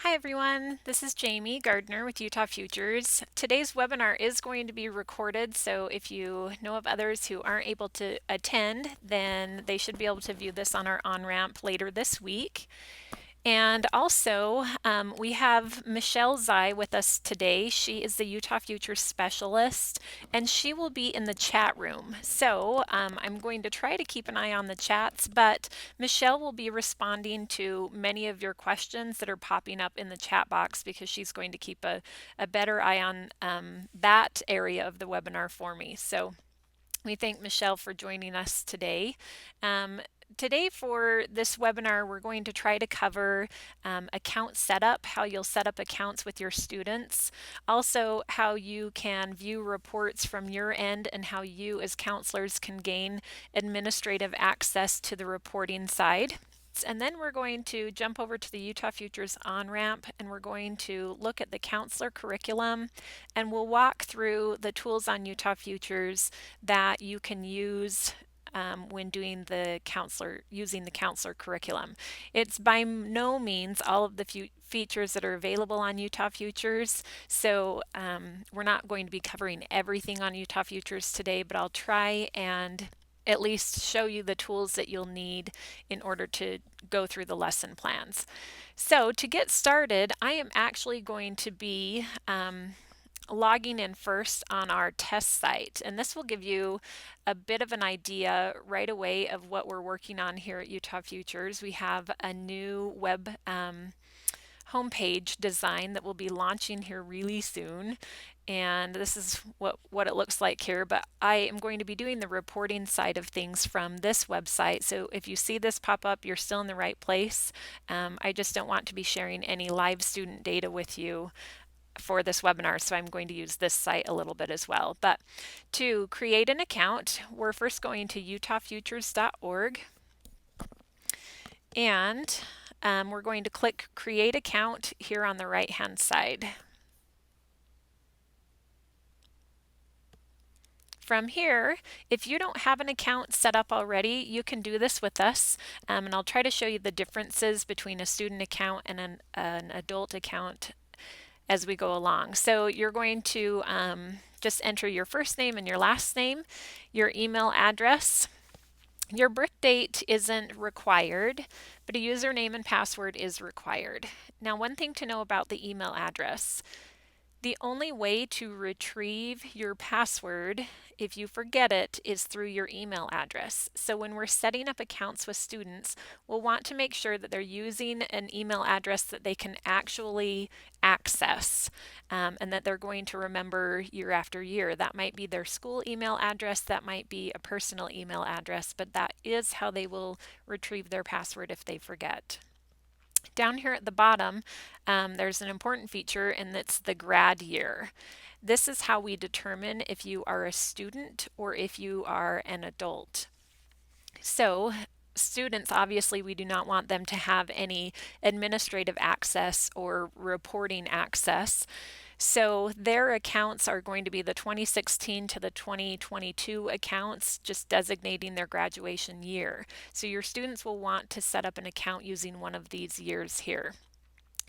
Hi everyone, this is Jamie Gardner with Utah Futures. Today's webinar is going to be recorded, so if you know of others who aren't able to attend, then they should be able to view this on our on-ramp later this week. And also, we have Michelle Zai with us today. She is the Utah Futures Specialist, and she will be in the chat room. So I'm going to try to keep an eye on the chats, but Michelle will be responding to many of your questions that are popping up in the chat box because she's going to keep a better eye on that area of the webinar for me. So we thank Michelle for joining us today. Today for this webinar, we're going to try to cover account setup, how you'll set up accounts with your students, also how you can view reports from your end and how you as counselors can gain administrative access to the reporting side. And then we're going to jump over to the Utah Futures on-ramp and we're going to look at the counselor curriculum, and we'll walk through the tools on Utah Futures that you can use when doing using the counselor curriculum. It's by no means all of the features that are available on Utah Futures, so we're not going to be covering everything on Utah Futures today, but I'll try and at least show you the tools that you'll need in order to go through the lesson plans. So to get started, I am actually going to be logging in first on our test site, and this will give you a bit of an idea right away of what we're working on here at Utah Futures. We have a new web homepage design that will be launching here really soon, and this is what it looks like here, but I am going to be doing the reporting side of things from this website, so if you see this pop up, you're still in the right place. I just don't want to be sharing any live student data with you for this webinar, so I'm going to use this site a little bit as well. But to create an account, we're first going to UtahFutures.org, and we're going to click Create Account here on the right hand side. From here, if you don't have an account set up already, you can do this with us, and I'll try to show you the differences between a student account and an adult account as we go along. So you're going to just enter your first name and your last name, your email address. Your birth date isn't required, but a username and password is required. Now, one thing to know about the email address: the only way to retrieve your password if you forget it is through your email address. So when we're setting up accounts with students, we'll want to make sure that they're using an email address that they can actually access, and that they're going to remember year after year. That might be their school email address, that might be a personal email address, but that is how they will retrieve their password if they forget. Down here at the bottom, there's an important feature, and that's the grad year. This is how we determine if you are a student or if you are an adult. So students, obviously, we do not want them to have any administrative access or reporting access. So their accounts are going to be the 2016 to the 2022 accounts, just designating their graduation year. So your students will want to set up an account using one of these years here.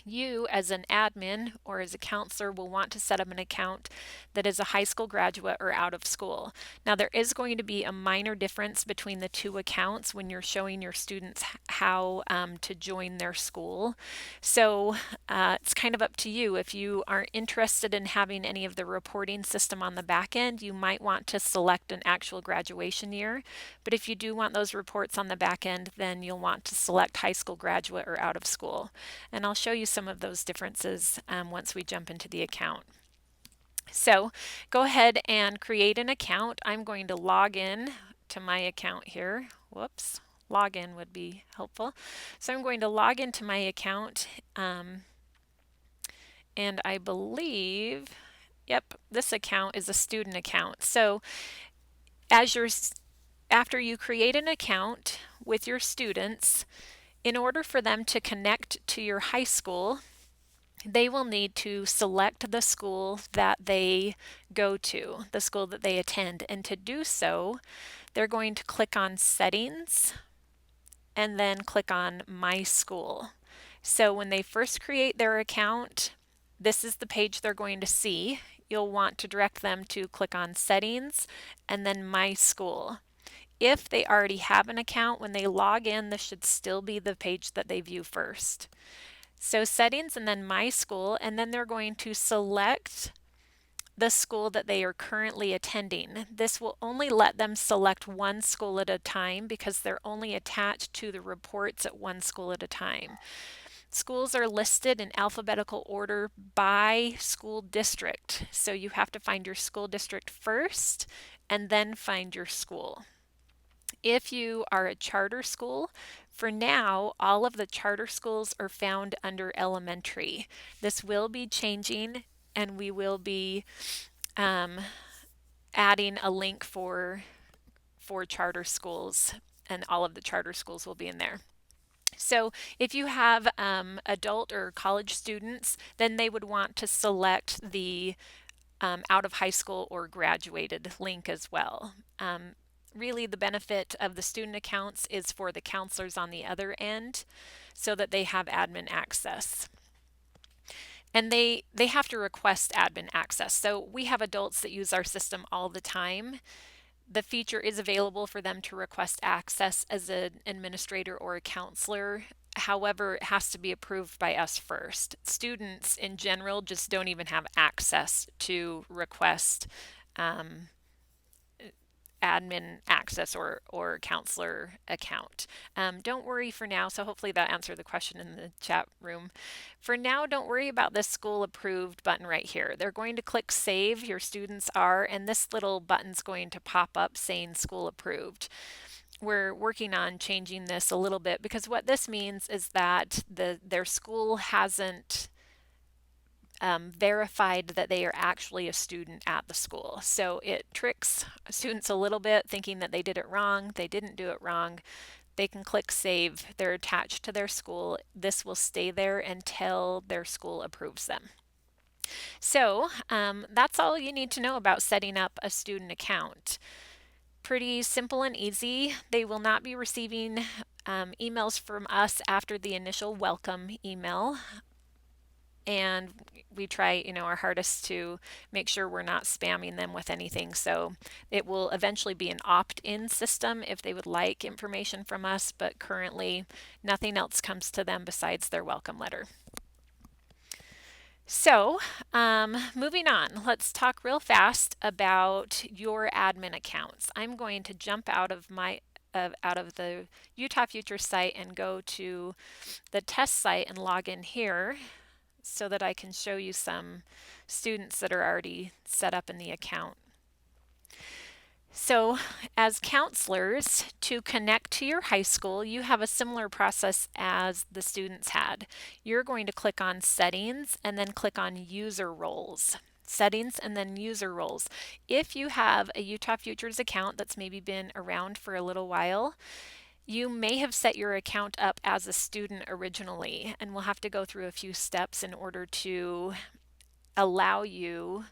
You, as an admin or as a counselor, will want to set up an account that is a high school graduate or out of school. Now, there is going to be a minor difference between the two accounts when you're showing your students how to join their school. So it's kind of up to you. If you aren't interested in having any of the reporting system on the back end, you might want to select an actual graduation year. But if you do want those reports on the back end, then you'll want to select high school graduate or out of school. And I'll show you some of those differences once we jump into the account. So go ahead and create an account. I'm going to log in to my account here. Whoops, login would be helpful. So I'm going to log into my account, and I believe, yep, this account is a student account. So after you create an account with your students, in order for them to connect to your high school, they will need to select the school that they go to, the school that they attend. And to do so, they're going to click on Settings and then click on My School. So when they first create their account, this is the page they're going to see. You'll want to direct them to click on Settings and then My School. If they already have an account, when they log in, this should still be the page that they view first. So Settings and then My School, and then they're going to select the school that they are currently attending. This will only let them select one school at a time because they're only attached to the reports at one school at a time. Schools are listed in alphabetical order by school district. So you have to find your school district first and then find your school. If you are a charter school, for now, all of the charter schools are found under elementary. This will be changing, and we will be adding a link for charter schools, and all of the charter schools will be in there. So if you have adult or college students, then they would want to select the out of high school or graduated link as well. Really, the benefit of the student accounts is for the counselors on the other end so that they have admin access. And they have to request admin access. So we have adults that use our system all the time. The feature is available for them to request access as an administrator or a counselor. However, it has to be approved by us first. Students in general just don't even have access to request admin access or counselor account. Don't worry for now. So hopefully that answered the question in the chat room. For now, don't worry about this school approved button right here. They're going to click save, your students are, and this little button's going to pop up saying school approved. We're working on changing this a little bit because what this means is that their school hasn't verified that they are actually a student at the school. So it tricks students a little bit thinking that they did it wrong. They didn't do it wrong. They can click save. They're attached to their school. This will stay there until their school approves them. So that's all you need to know about setting up a student account. Pretty simple and easy. They will not be receiving emails from us after the initial welcome email. And we try, our hardest to make sure we're not spamming them with anything. So it will eventually be an opt-in system if they would like information from us, but currently nothing else comes to them besides their welcome letter. So moving on, let's talk real fast about your admin accounts. I'm going to jump out of the Utah Futures site and go to the test site and log in here, so that I can show you some students that are already set up in the account. So as counselors, to connect to your high school, you have a similar process as the students had. You're going to click on Settings and then click on User Roles. Settings and then User Roles. If you have a Utah Futures account that's maybe been around for a little while, you may have set your account up as a student originally, and we'll have to go through a few steps in order to allow you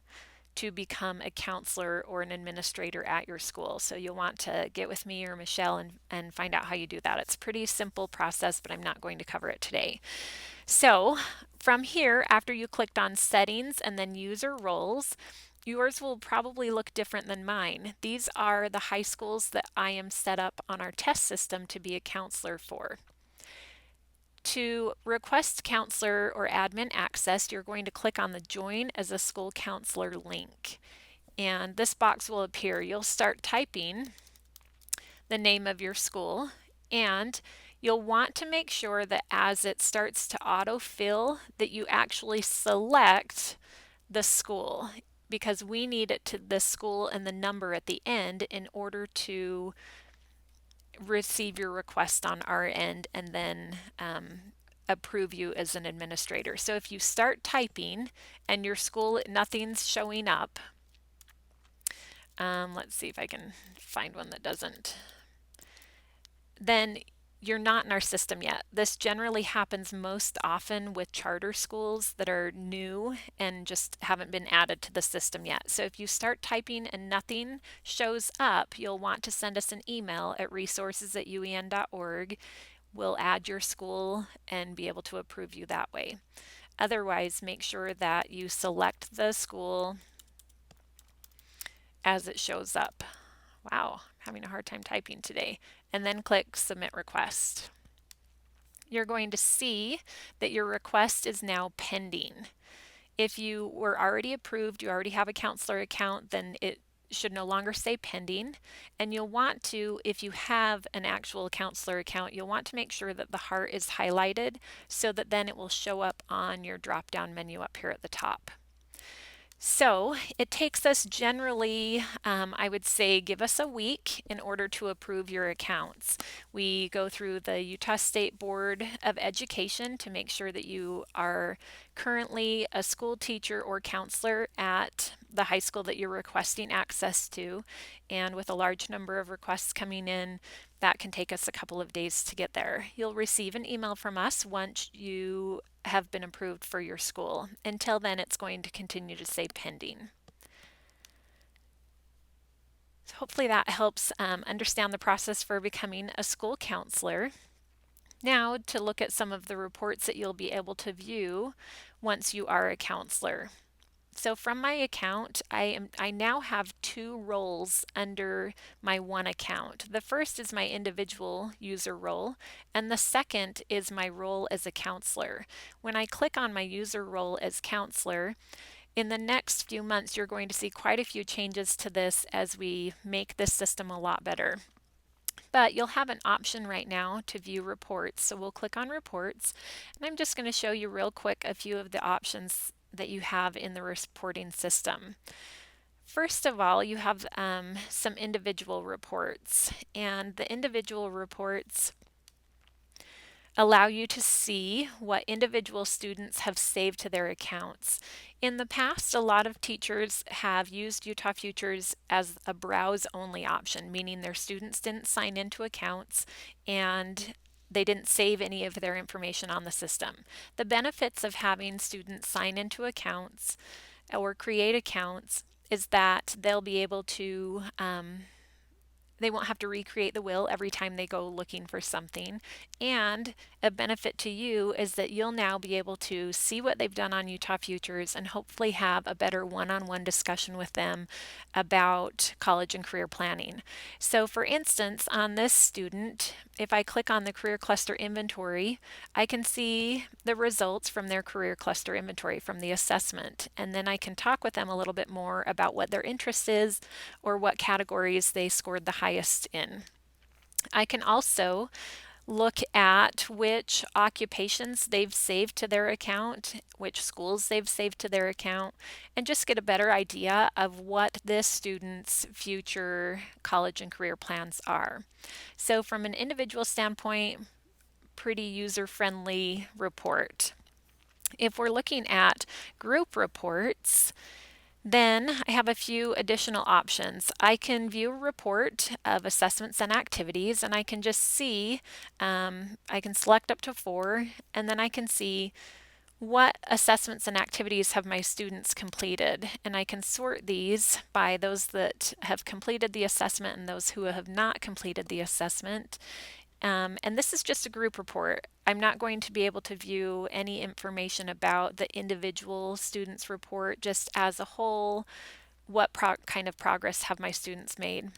to become a counselor or an administrator at your school. So you'll want to get with me or Michelle and find out how you do that. It's a pretty simple process, but I'm not going to cover it today. So from here, after you clicked on Settings and then User Roles, yours will probably look different than mine. These are the high schools that I am set up on our test system to be a counselor for. To request counselor or admin access, you're going to click on the Join as a School Counselor link. And this box will appear. You'll start typing the name of your school, and you'll want to make sure that as it starts to autofill that you actually select the school, because we need it to the school and the number at the end in order to receive your request on our end and then approve you as an administrator. So if you start typing and your school, nothing's showing up, let's see if I can find one that doesn't, then you're not in our system yet. This generally happens most often with charter schools that are new and just haven't been added to the system yet. So if you start typing and nothing shows up, you'll want to send us an email at resources@uen.org we'll add your school and be able to approve you that way. Otherwise, make sure that you select the school as it shows up. Wow, I'm having a hard time typing today. And then click Submit Request. You're going to see that your request is now pending. If you were already approved, you already have a counselor account, then it should no longer say pending. And you'll want to, if you have an actual counselor account, you'll want to make sure that the heart is highlighted so that then it will show up on your drop-down menu up here at the top. So it takes us generally, I would say, give us a week in order to approve your accounts. We go through the Utah State Board of Education to make sure that you are currently a school teacher or counselor at the high school that you're requesting access to. And with a large number of requests coming in, that can take us a couple of days to get there. You'll receive an email from us once you have been approved for your school. Until then, it's going to continue to say pending. So hopefully that helps understand the process for becoming a school counselor. Now to look at some of the reports that you'll be able to view once you are a counselor. So from my account, I now have two roles under my one account. The first is my individual user role, and the second is my role as a counselor. When I click on my user role as counselor, in the next few months, you're going to see quite a few changes to this as we make this system a lot better. But you'll have an option right now to view reports. So we'll click on reports, and I'm just going to show you real quick a few of the options that you have in the reporting system. First of all, you have some individual reports, and the individual reports allow you to see what individual students have saved to their accounts. In the past, a lot of teachers have used UtahFutures as a browse-only option, meaning their students didn't sign into accounts and they didn't save any of their information on the system. The benefits of having students sign into accounts or create accounts is that they'll be able to they won't have to recreate the will every time they go looking for something. And a benefit to you is that you'll now be able to see what they've done on UtahFutures and hopefully have a better one-on-one discussion with them about college and career planning. So for instance, on this student, if I click on the career cluster inventory, I can see the results from their career cluster inventory from the assessment. And then I can talk with them a little bit more about what their interest is or what categories they scored the highest in. I can also look at which occupations they've saved to their account, which schools they've saved to their account, and just get a better idea of what this student's future college and career plans are. So from an individual standpoint, pretty user-friendly report. If we're looking at group reports, then I have a few additional options. I can view a report of assessments and activities, and I can just see, I can select up to 4, and then I can see what assessments and activities have my students completed. And I can sort these by those that have completed the assessment and those who have not completed the assessment. And this is just a group report. I'm not going to be able to view any information about the individual student's report, just as a whole, what kind of progress have my students made.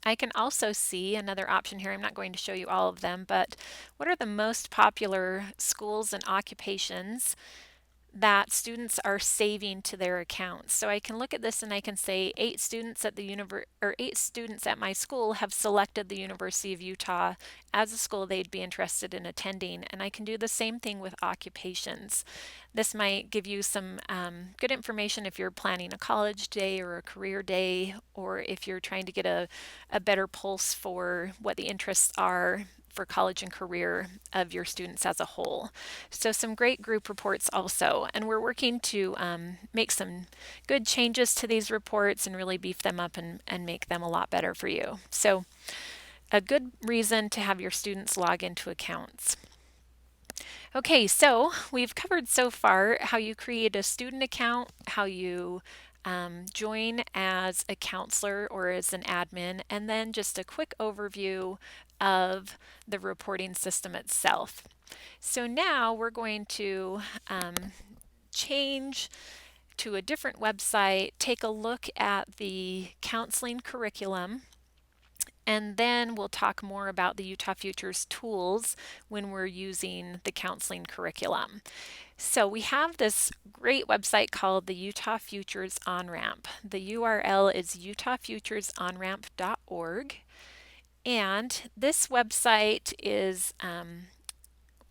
I can also see another option here. I'm not going to show you all of them, but what are the most popular schools and occupations that students are saving to their accounts. So I can look at this and I can say 8 students at the 8 students at my school have selected the University of Utah as a school they'd be interested in attending, and I can do the same thing with occupations. This might give you some good information if you're planning a college day or a career day, or if you're trying to get a better pulse for what the interests are for college and career of your students as a whole. So some great group reports also, and we're working to make some good changes to these reports and really beef them up and make them a lot better for you. So a good reason to have your students log into accounts. Okay, so we've covered so far how you create a student account, how you join as a counselor or as an admin, and then just a quick overview of the reporting system itself. So now we're going to change to a different website, take a look at the counseling curriculum, and then we'll talk more about the Utah Futures tools when we're using the counseling curriculum. So we have this great website called the Utah Futures On-Ramp. The URL is utahfuturesonramp.org. And this website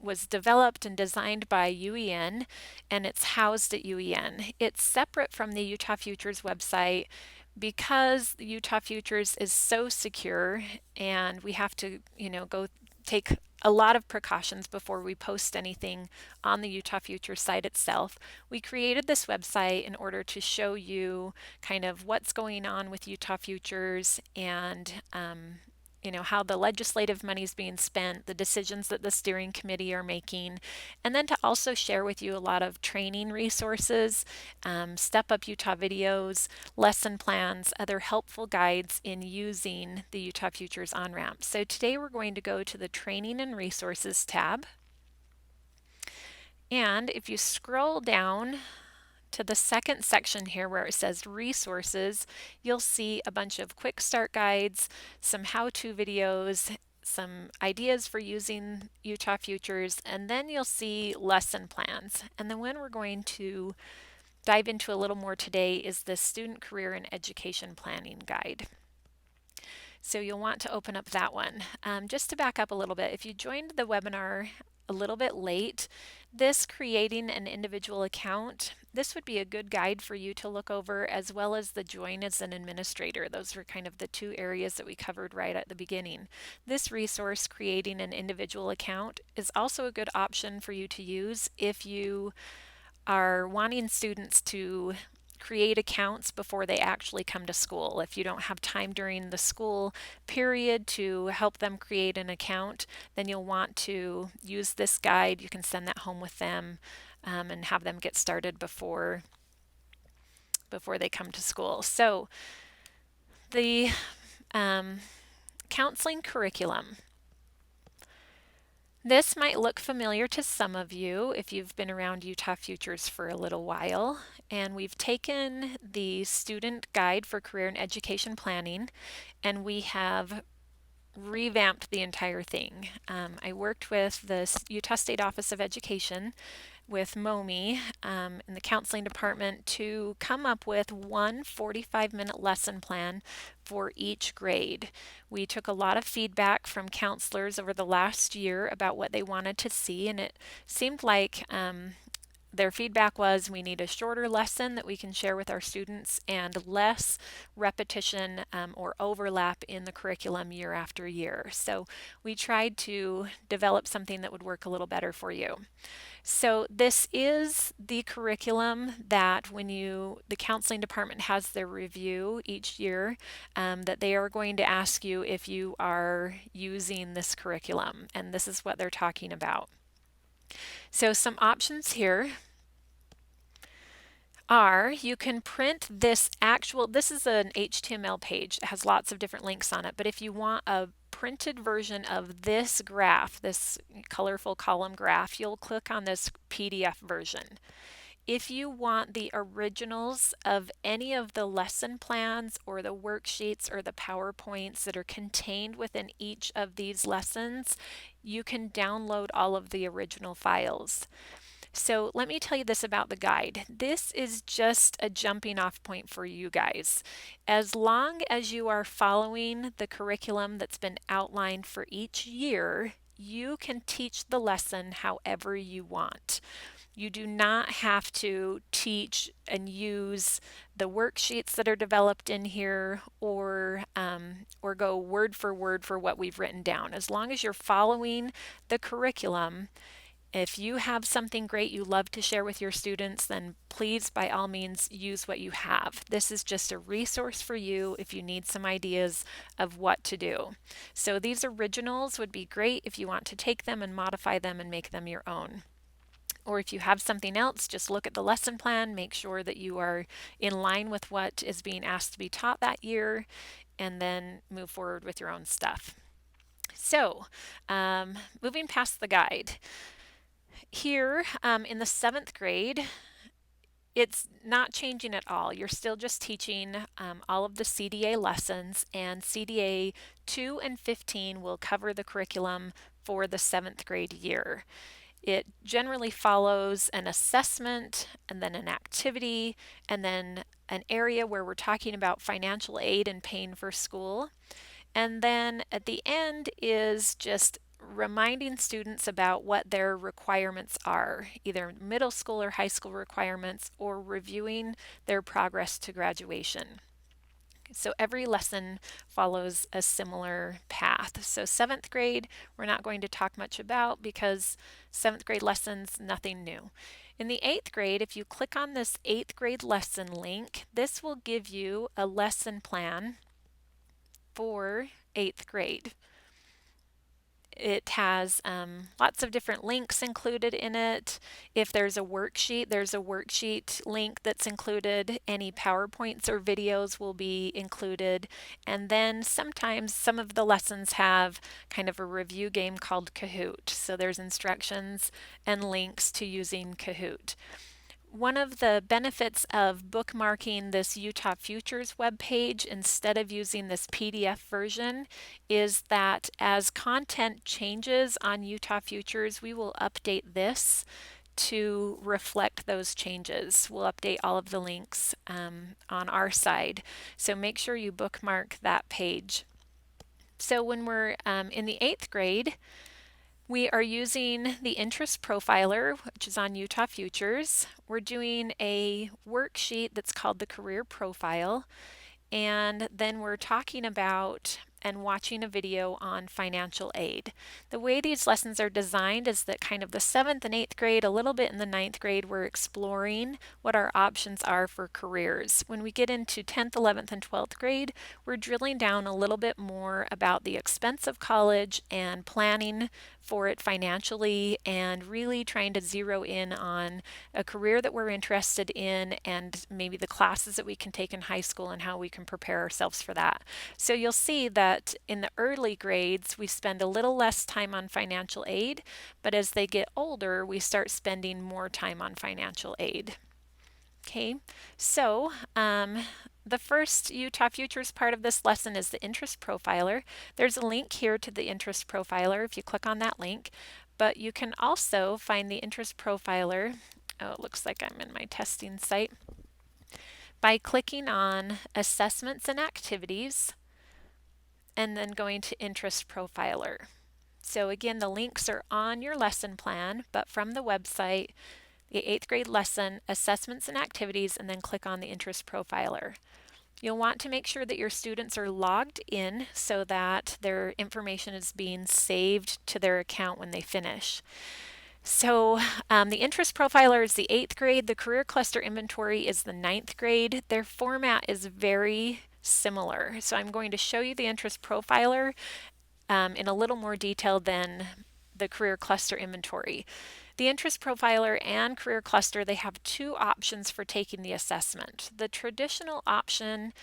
was developed and designed by UEN, and it's housed at UEN. It's separate from the Utah Futures website because the Utah Futures is so secure, and we have to, go take a lot of precautions before we post anything on the Utah Futures site itself. We created this website in order to show you kind of what's going on with Utah Futures and how the legislative money is being spent, the decisions that the steering committee are making, and then to also share with you a lot of training resources, Step Up Utah videos, lesson plans, other helpful guides in using the Utah Futures On-Ramp. So today we're going to go to the Training and Resources tab. And if you scroll down to the second section here where it says resources, you'll see a bunch of quick start guides, some how-to videos, some ideas for using Utah Futures, and then you'll see lesson plans. And the one we're going to dive into a little more today is the Student Career and Education Planning Guide. So you'll want to open up that one. Just to back up a little bit, if you joined the webinar a little bit late, this creating an individual account, this would be a good guide for you to look over, as well as the join as an administrator. Those were kind of the two areas that we covered right at the beginning. This resource, creating an individual account, is also a good option for you to use if you are wanting students to create accounts before they actually come to school. If you don't have time during the school period to help them create an account, then you'll want to use this guide. You can send that home with them and have them get started before they come to school. So the counseling curriculum. This might look familiar to some of you if you've been around Utah Futures for a little while, and we've taken the student guide for career and education planning and we have revamped the entire thing. I worked with the Utah State Office of Education with MOMI in the counseling department to come up with one 45-minute lesson plan for each grade. We took a lot of feedback from counselors over the last year about what they wanted to see, and it seemed like their feedback was we need a shorter lesson that we can share with our students and less repetition or overlap in the curriculum year after year. So we tried to develop something that would work a little better for you. So this is the curriculum that when the counseling department has their review each year, that they are going to ask you if you are using this curriculum, and this is what they're talking about. So some options here are you can print this is an HTML page. It has lots of different links on it, but if you want a printed version of this graph, this colorful column graph, you'll click on this PDF version. If you want the originals of any of the lesson plans or the worksheets or the PowerPoints that are contained within each of these lessons, you can download all of the original files. So let me tell you this about the guide. This is just a jumping off point for you guys. As long as you are following the curriculum that's been outlined for each year, you can teach the lesson however you want. You do not have to teach and use the worksheets that are developed in here or go word for what we've written down. As long as you're following the curriculum, if you have something great you love to share with your students, then please, by all means, use what you have. This is just a resource for you if you need some ideas of what to do. So these originals would be great if you want to take them and modify them and make them your own. Or if you have something else, just look at the lesson plan, make sure that you are in line with what is being asked to be taught that year, and then move forward with your own stuff. So, moving past the guide, here in the 7th grade, it's not changing at all. You're still just teaching all of the CDA lessons, and CDA 2 and 15 will cover the curriculum for the 7th grade year. It generally follows an assessment and then an activity and then an area where we're talking about financial aid and paying for school. And then at the end is just reminding students about what their requirements are, either middle school or high school requirements, or reviewing their progress to graduation. So every lesson follows a similar path. So 7th grade, we're not going to talk much about because 7th grade lessons, nothing new. In the 8th grade, if you click on this 8th grade lesson link, this will give you a lesson plan for 8th grade. It has lots of different links included in it. If there's a worksheet link that's included. Any PowerPoints or videos will be included. And then sometimes some of the lessons have kind of a review game called Kahoot. So there's instructions and links to using Kahoot. One of the benefits of bookmarking this Utah Futures webpage instead of using this PDF version is that as content changes on Utah Futures, we will update this to reflect those changes. We'll update all of the links on our side. So make sure you bookmark that page. So when we're in the 8th grade, we are using the interest profiler, which is on Utah Futures. We're doing a worksheet that's called the career profile, and then we're talking about and watching a video on financial aid. The way these lessons are designed is that kind of the 7th and 8th grade, a little bit in the 9th grade, we're exploring what our options are for careers. When we get into 10th, 11th, and 12th grade, we're drilling down a little bit more about the expense of college and planning for it financially, and really trying to zero in on a career that we're interested in and maybe the classes that we can take in high school and how we can prepare ourselves for that. So you'll see that in the early grades we spend a little less time on financial aid, but as they get older we start spending more time on financial aid. Okay, so the first Utah Futures part of this lesson is the interest profiler. There's a link here to the interest profiler if you click on that link, but you can also find the interest profiler, oh, it looks like I'm in my testing site, by clicking on assessments and activities and then going to interest profiler. So again, the links are on your lesson plan, but from the website, the 8th grade lesson, assessments and activities, and then click on the interest profiler. You'll want to make sure that your students are logged in so that their information is being saved to their account when they finish. So the interest profiler is the 8th grade, the career cluster inventory is the 9th grade. Their format is very similar. So I'm going to show you the interest profiler in a little more detail than the career cluster inventory. The interest profiler and career cluster, they have two options for taking the assessment. The traditional option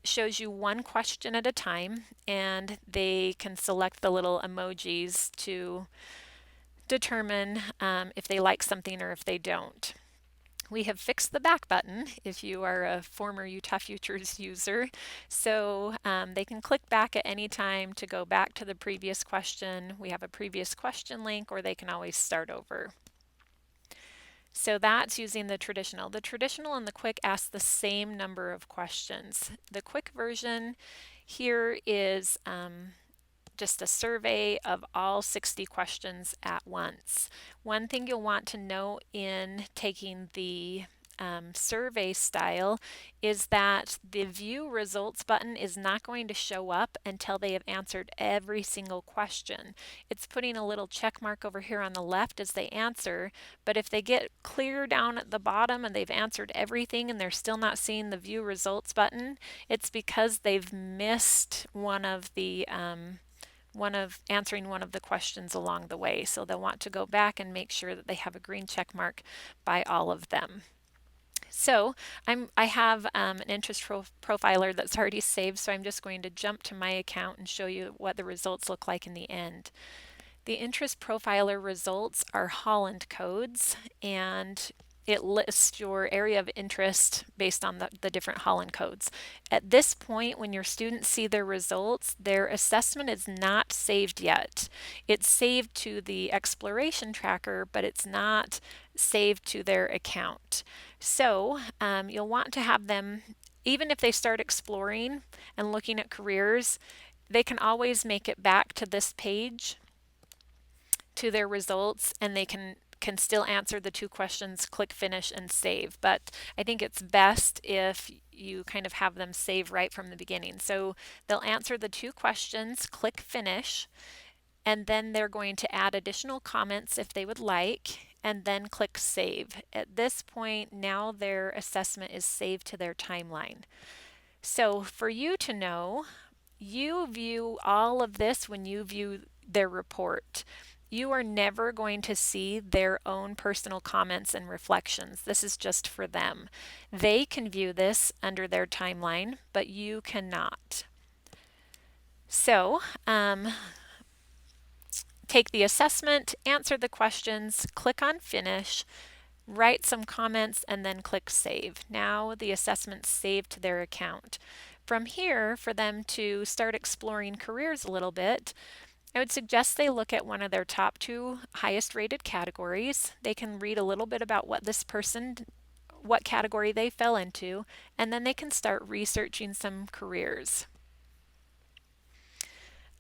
shows you one question at a time, and they can select the little emojis to determine if they like something or if they don't. We have fixed the back button if you are a former Utah Futures user, so they can click back at any time to go back to the previous question. We have a previous question link, or they can always start over. So that's using the traditional. The traditional and the quick ask the same number of questions. The quick version here is just a survey of all 60 questions at once. One thing you'll want to know in taking the survey style is that the view results button is not going to show up until they have answered every single question. It's putting a little check mark over here on the left as they answer, but if they get clear down at the bottom and they've answered everything and they're still not seeing the view results button, it's because they've missed answering one of the questions along the way. So they'll want to go back and make sure that they have a green check mark by all of them. So I have an interest profiler that's already saved, so I'm just going to jump to my account and show you what the results look like in the end. The interest profiler results are Holland codes, and it lists your area of interest based on the different Holland codes. At this point, when your students see their results, their assessment is not saved yet. It's saved to the exploration tracker, but it's not saved to their account. So you'll want to have them, even if they start exploring and looking at careers, they can always make it back to this page, to their results, and they can still answer the 2 questions, click finish and save. But I think it's best if you kind of have them save right from the beginning. So they'll answer the 2 questions, click finish, and then they're going to add additional comments if they would like, and then click save. At this point, now their assessment is saved to their timeline. So for you to know, you view all of this when you view their report. You are never going to see their own personal comments and reflections. This is just for them. They can view this under their timeline, but you cannot. So, take the assessment, answer the questions, click on finish, write some comments, and then click save. Now the assessment's saved to their account. From here, for them to start exploring careers a little bit, I would suggest they look at one of their top 2 highest rated categories. They can read a little bit about what category they fell into, and then they can start researching some careers.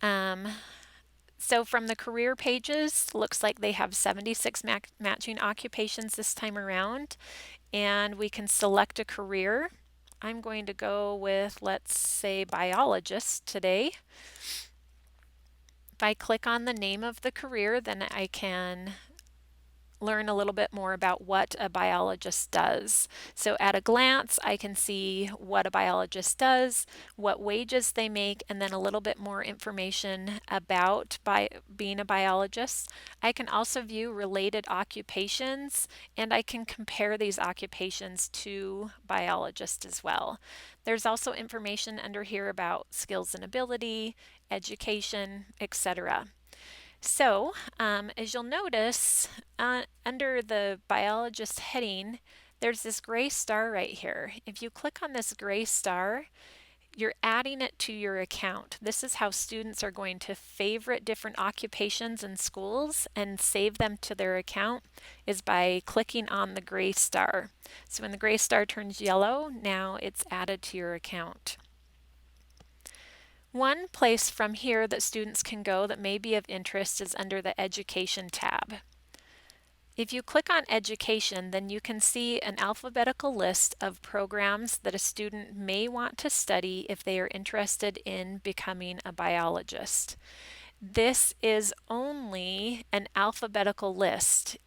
So from the career pages, looks like they have 76 matching occupations this time around, and we can select a career. I'm going to go with, let's say, biologist today. If I click on the name of the career, then I can learn a little bit more about what a biologist does. So at a glance, I can see what a biologist does, what wages they make, and then a little bit more information about being a biologist. I can also view related occupations, and I can compare these occupations to biologists as well. There's also information under here about skills and ability, education, etc. So, as you'll notice, under the biologist heading, there's this gray star right here. If you click on this gray star, you're adding it to your account. This is how students are going to favorite different occupations and schools and save them to their account, is by clicking on the gray star. So when the gray star turns yellow, now it's added to your account. One place from here that students can go that may be of interest is under the Education tab. If you click on Education, then you can see an alphabetical list of programs that a student may want to study if they are interested in becoming a biologist. This is only an alphabetical list.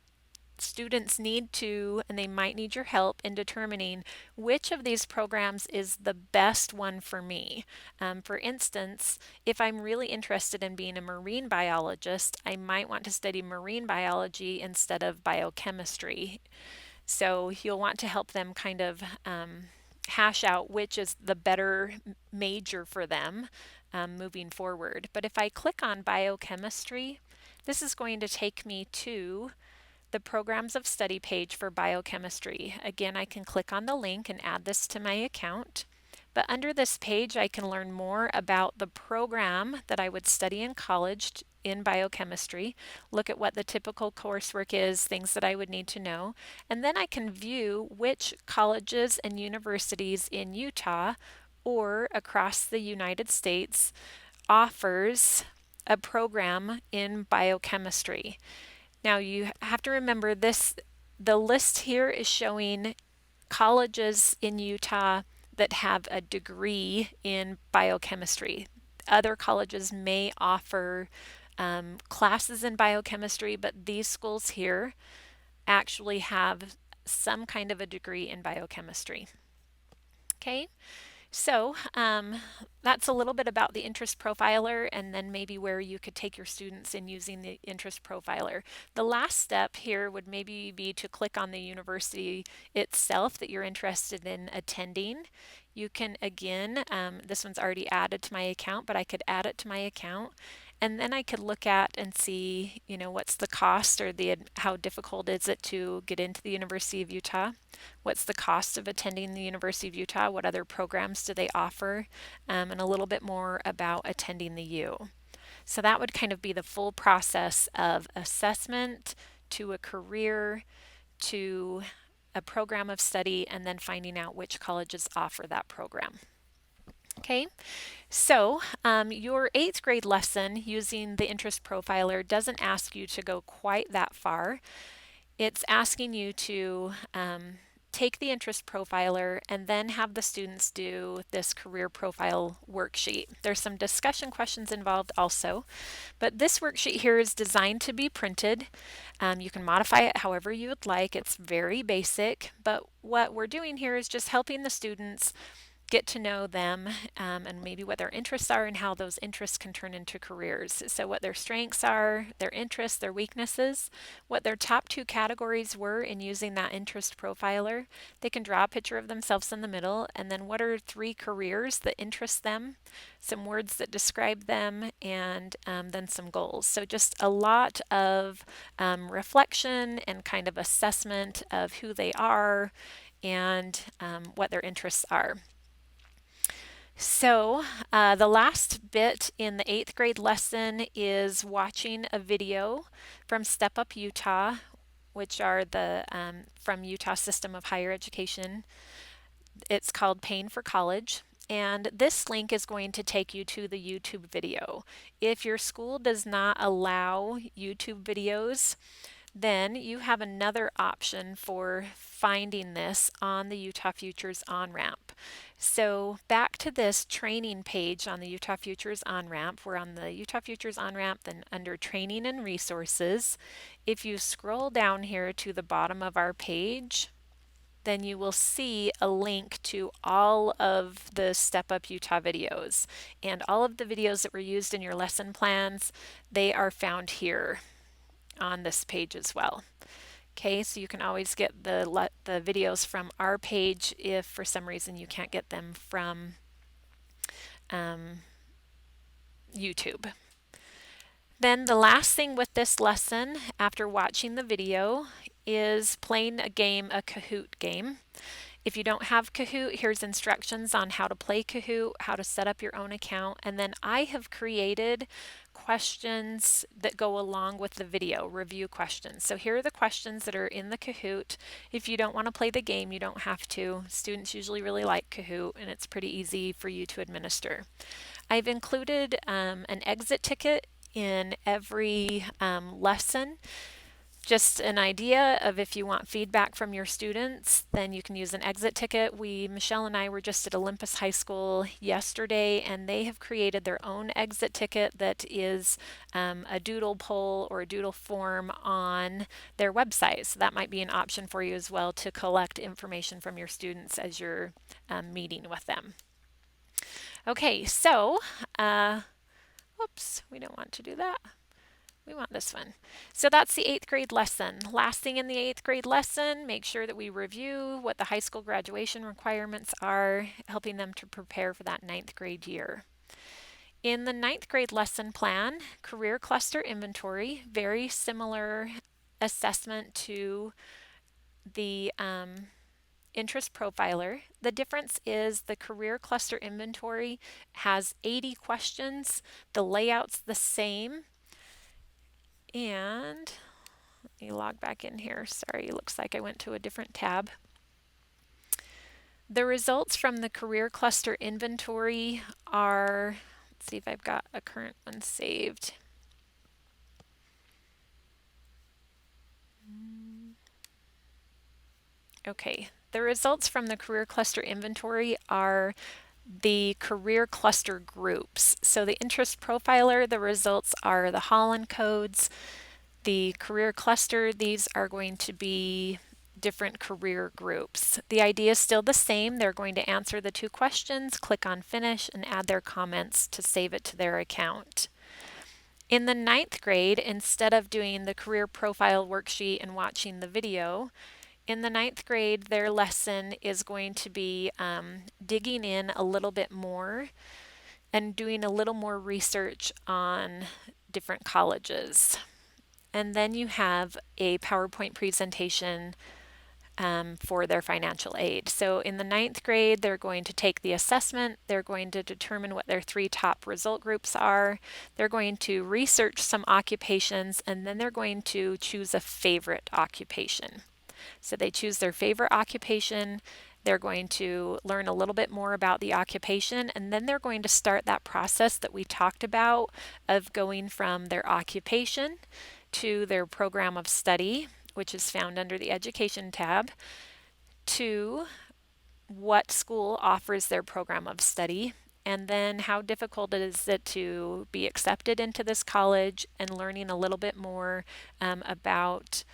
Students need to, and they might need your help in determining which of these programs is the best one for me. For instance, if I'm really interested in being a marine biologist, I might want to study marine biology instead of biochemistry. So you'll want to help them kind of hash out which is the better major for them moving forward. But if I click on biochemistry, this is going to take me to the Programs of Study page for biochemistry. Again, I can click on the link and add this to my account. But under this page, I can learn more about the program that I would study in college in biochemistry, look at what the typical coursework is, things that I would need to know, and then I can view which colleges and universities in Utah or across the United States offers a program in biochemistry. Now you have to remember this, the list here is showing colleges in Utah that have a degree in biochemistry. Other colleges may offer classes in biochemistry, but these schools here actually have some kind of a degree in biochemistry. Okay, So that's a little bit about the interest profiler, and then maybe where you could take your students in using the interest profiler. The last step here would maybe be to click on the university itself that you're interested in attending. You can, again, this one's already added to my account, but I could add it to my account, and then I could look at and see, what's the cost, or how difficult is it to get into the University of Utah? What's the cost of attending the University of Utah? What other programs do they offer? And a little bit more about attending the U. So that would kind of be the full process of assessment to a career to a program of study, and then finding out which colleges offer that program. Okay, so your 8th grade lesson using the interest profiler doesn't ask you to go quite that far. It's asking you to take the interest profiler and then have the students do this career profile worksheet. There's some discussion questions involved also, but this worksheet here is designed to be printed. You can modify it however you would like. It's very basic, but what we're doing here is just helping the students get to know them and maybe what their interests are and how those interests can turn into careers. So what their strengths are, their interests, their weaknesses, what their top 2 categories were in using that interest profiler. They can draw a picture of themselves in the middle, and then what are 3 careers that interest them, some words that describe them, and then some goals. So just a lot of reflection and kind of assessment of who they are and what their interests are. So the last bit in the 8th grade lesson is watching a video from Step Up Utah, which are the from Utah System of Higher Education. It's called Paying for College. And this link is going to take you to the YouTube video. If your school does not allow YouTube videos, then you have another option for finding this on the Utah Futures on-ramp. So back to this training page on the Utah Futures on-ramp. We're on the Utah Futures on-ramp, then under Training and Resources. If you scroll down here to the bottom of our page, then you will see a link to all of the Step Up Utah videos. And all of the videos that were used in your lesson plans, they are found here on this page as well. Okay, so you can always get the videos from our page if for some reason you can't get them from YouTube. Then the last thing with this lesson after watching the video is playing a game, a Kahoot game. If you don't have Kahoot, here's instructions on how to play Kahoot, how to set up your own account, and then I have created questions that go along with the video, review questions. So here are the questions that are in the Kahoot. If you don't want to play the game, you don't have to. Students usually really like Kahoot, and it's pretty easy for you to administer. I've included an exit ticket in every lesson. Just an idea of if you want feedback from your students, then you can use an exit ticket. Michelle and I were just at Olympus High School yesterday, and they have created their own exit ticket that is a doodle poll or a doodle form on their website. So that might be an option for you as well to collect information from your students as you're meeting with them. Okay, so, oops, we don't want to do that. We want this one. So that's the 8th grade lesson. Last thing in the 8th grade lesson, make sure that we review what the high school graduation requirements are, helping them to prepare for that 9th grade year. In the 9th grade lesson plan, career cluster inventory, very similar assessment to the interest profiler. The difference is the career cluster inventory has 80 questions. The layout's the same. And let me log back in here. Sorry, it looks like I went to a different tab. The results from the career cluster inventory are, let's see if I've got a current one saved. Okay, the results from the career cluster inventory are the career cluster groups. So the interest profiler, the results are the Holland codes. The career cluster, these are going to be different career groups. The idea is still the same. They're going to answer the 2 questions, click on finish, and add their comments to save it to their account. In the 9th grade, instead of doing the career profile worksheet and watching the video, in the 9th grade, their lesson is going to be digging in a little bit more and doing a little more research on different colleges. And then you have a PowerPoint presentation for their financial aid. So in the 9th grade, they're going to take the assessment, they're going to determine what their 3 top result groups are, they're going to research some occupations, and then they're going to choose a favorite occupation. So they choose their favorite occupation, they're going to learn a little bit more about the occupation, and then they're going to start that process that we talked about of going from their occupation to their program of study, which is found under the Education tab, to what school offers their program of study, and then how difficult is it to be accepted into this college, and learning a little bit more about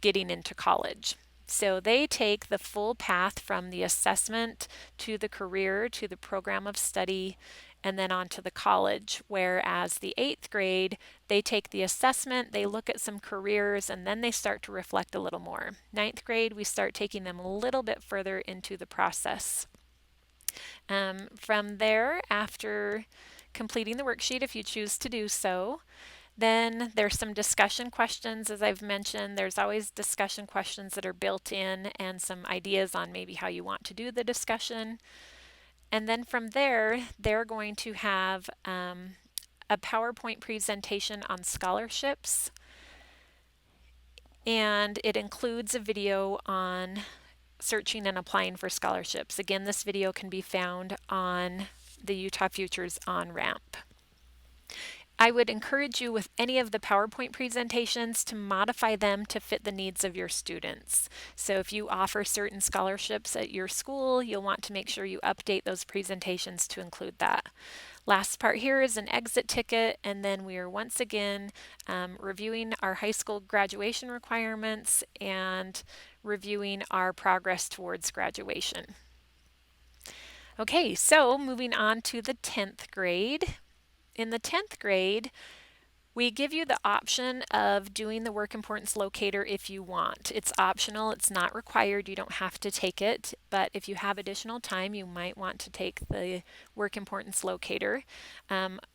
getting into college. So they take the full path from the assessment to the career to the program of study and then on to the college, whereas the 8th grade, they take the assessment, they look at some careers, and then they start to reflect a little more. 9th grade, we start taking them a little bit further into the process. From there, after completing the worksheet, if you choose to do so, then there's some discussion questions. As I've mentioned, there's always discussion questions that are built in and some ideas on maybe how you want to do the discussion. And then from there, they're going to have a PowerPoint presentation on scholarships, and it includes a video on searching and applying for scholarships. Again, this video can be found on the Utah Futures on-ramp. I would encourage you with any of the PowerPoint presentations to modify them to fit the needs of your students. So if you offer certain scholarships at your school, you'll want to make sure you update those presentations to include that. Last part here is an exit ticket, and then we are once again reviewing our high school graduation requirements and reviewing our progress towards graduation. Okay, so moving on to the 10th grade. In the 10th grade, we give you the option of doing the work importance locator if you want. It's optional, it's not required, you don't have to take it, but if you have additional time, you might want to take the work importance locator.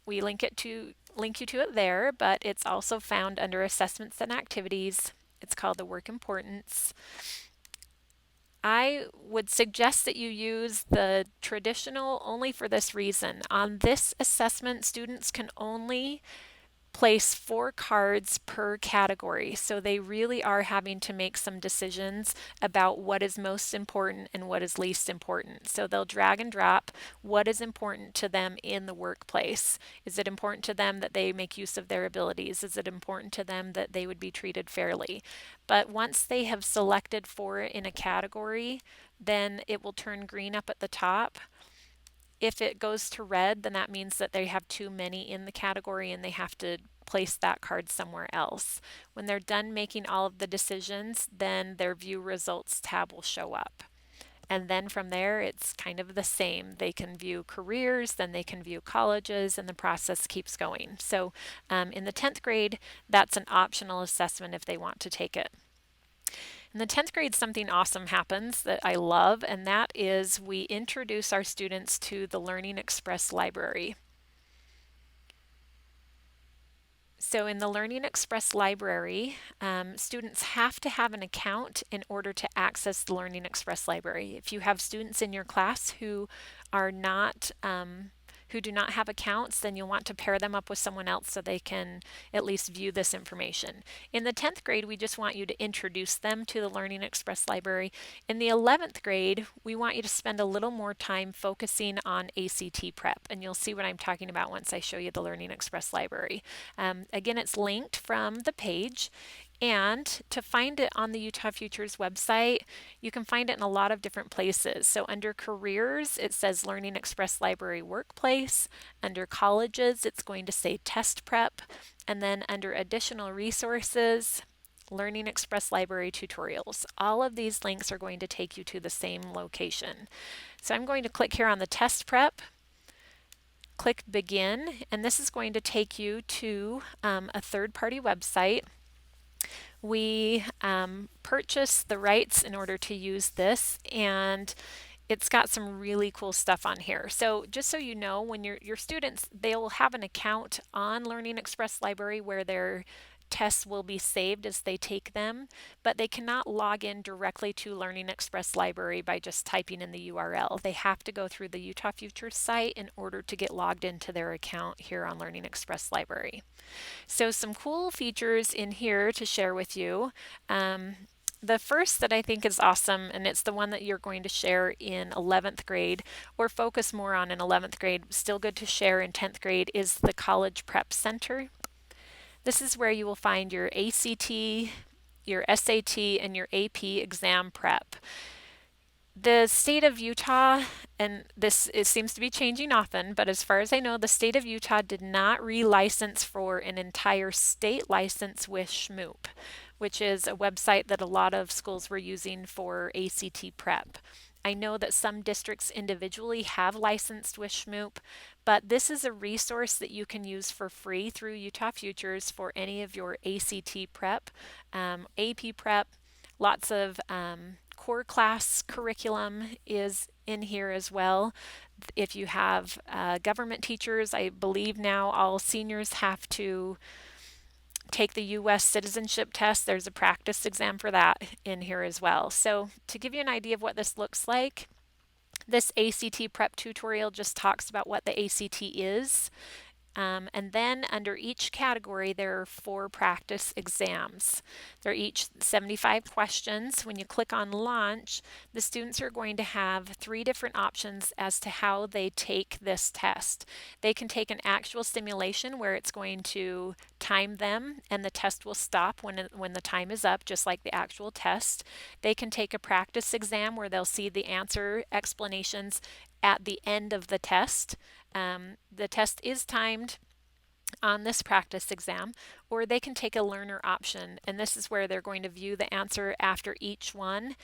We link you to it there, but it's also found under assessments and activities. It's called the work importance. I would suggest that you use the traditional only for this reason. On this assessment, students can only place 4 cards per category. So they really are having to make some decisions about what is most important and what is least important. So they'll drag and drop what is important to them in the workplace. Is it important to them that they make use of their abilities? Is it important to them that they would be treated fairly? But once they have selected 4 in a category, then it will turn green up at the top. If it goes to red, then that means that they have too many in the category and they have to place that card somewhere else. When they're done making all of the decisions, then their View Results tab will show up. And then from there, it's kind of the same. They can view careers, then they can view colleges, and the process keeps going. So in the 10th grade, that's an optional assessment if they want to take it. In the 10th grade, something awesome happens that I love, and that is we introduce our students to the Learning Express library. So in the Learning Express library, students have to have an account in order to access the Learning Express library. If you have students in your class who are not who do not have accounts, then you'll want to pair them up with someone else so they can at least view this information. In the 10th grade, we just want you to introduce them to the Learning Express library. In the 11th grade, we want you to spend a little more time focusing on ACT prep, and you'll see what I'm talking about once I show you the Learning Express library. Again, it's linked from the page. And to find it on the Utah Futures website, you can find it in a lot of different places. So under careers, it says Learning Express Library Workplace. Under colleges, it's going to say Test Prep. And then under additional resources, Learning Express Library tutorials. All of these links are going to take you to the same location. So I'm going to click here on the test prep, click begin, and this is going to take you to a third-party website. We purchased the rights in order to use this, and it's got some really cool stuff on here. So just so you know, when your students, they'll have an account on Learning Express Library where their tests will be saved as they take them, but they cannot log in directly to Learning Express Library by just typing in the URL. They have to go through the Utah Futures site in order to get logged into their account here on Learning Express Library. So some cool features in here to share with you. The first that I think is awesome, and it's the one that you're going to share in 11th grade or focus more on in 11th grade, still good to share in 10th grade, is the College Prep Center. This is where you will find your ACT, your SAT, and your AP exam prep. The state of Utah, and it seems to be changing often, but as far as I know, the state of Utah did not relicense for an entire state license with Shmoop, which is a website that a lot of schools were using for ACT prep. I know that some districts individually have licensed with Shmoop, but this is a resource that you can use for free through Utah Futures for any of your ACT prep, AP prep, lots of core class curriculum is in here as well. If you have government teachers, I believe now all seniors have to take the U.S. citizenship test. There's a practice exam for that in here as well. So to give you an idea of what this looks like, this ACT prep tutorial just talks about what the ACT is. And then under each category, there are 4 practice exams. They're each 75 questions. When you click on launch, the students are going to have 3 different options as to how they take this test. They can take an actual simulation where it's going to time them and the test will stop when the time is up, just like the actual test. They can take a practice exam where they'll see the answer explanations at the end of the test. The test is timed on this practice exam, or they can take a learner option, and this is where they're going to view the answer after each one,